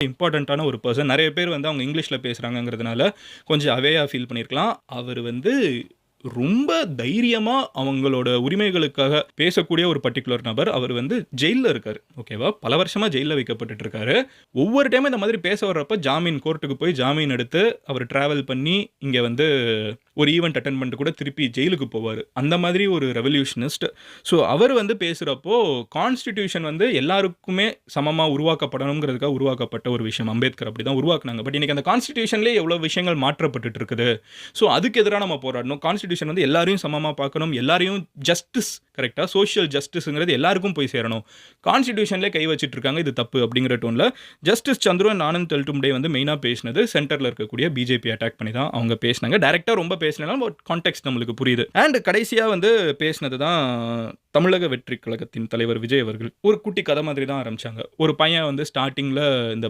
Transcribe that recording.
இம்பார்ட்டன்ட்டான ஒரு பெர்சன். நெறைய பேர் வந்து அவங்க இங்கிலீஷ்ல பேசுறாங்கங்கிறதுனால கொஞ்சம் அவேயா ஃபீல் பண்ணியிருக்கலாம். அவரு வந்து ரொம்ப தைரியமா அவங்களோட உரிமைகளுக்காக பேசக்கூடிய ஒரு பர்ட்டிகுலர் நபர். அவர் வந்து ஜெயில்ல இருக்காரு. ஓகேவா? பல வருஷமா ஜெயில்ல வைக்கப்பட்டுட்டு இருக்காரு. ஒவ்வொரு டைமும் இந்த மாதிரி பேச வர்றப்ப கோர்ட்டுக்கு போய் ஜாமீன் எடுத்து அவர் டிராவல் பண்ணி இங்க வந்து ஒரு ஈவென்ட் அட்டெண்ட் பண்ணிட்டு கூட திருப்பி ஜெயிலுக்கு போவாரு. அந்த மாதிரி ஒரு ரெவல்யூஷனிஸ்ட். ஸோ அவர் வந்து பேசுறப்போ கான்ஸ்டிடியூஷன் வந்து எல்லாருக்குமே சமமா உருவாக்கப்படணுங்கிறதுக்காக உருவாக்கப்பட்ட ஒரு விஷயம். அம்பேத்கர் அப்படிதான் உருவாக்குனாங்க. பட் இன்னைக்கு அந்த கான்ஸ்டிடியூஷன்லயே எவ்வளவு விஷயங்கள் மாற்றப்பட்டுட்டு இருக்குது. ஸோ அதுக்கு எதிரா நம்ம போராடணும். கான்ஸ்டிடியூஷன் வந்து எல்லாரையும் சமமா பார்க்கணும். எல்லாரையும் ஜஸ்டிஸ் கரெக்ட்டா சோஷியல் ஜஸ்டிஸ்ங்கிறது எல்லாருக்கும் போய் சேரணும். கான்ஸ்டிடியூஷன்லயே கை வச்சிட்டு இருக்காங்க. இது தப்பு அப்படிங்கிற டோன்ல ஜஸ்டிஸ் சந்துரு அண்ட் ஆனந்த் தெல்டும்டே வந்து மெயினா பேசினது சென்டர்ல இருக்கக்கூடிய பிஜேபி அட்டாக் பண்ணி தான் அவங்க பேசினாங்க. டைரக்டா ரொம்ப பேசினாலும் பட் கான்டெக்ஸ்ட் நம்மளுக்கு புரியுது. அண்ட் கடைசியா வந்து பேசினது தான் தமிழக வெற்றி கழகத்தின் தலைவர் விஜய் அவர்கள். ஒரு குட்டி கதை மாதிரி தான் ஆரம்பிச்சாங்க. ஒரு பையன் வந்து ஸ்டார்டிங்ல இந்த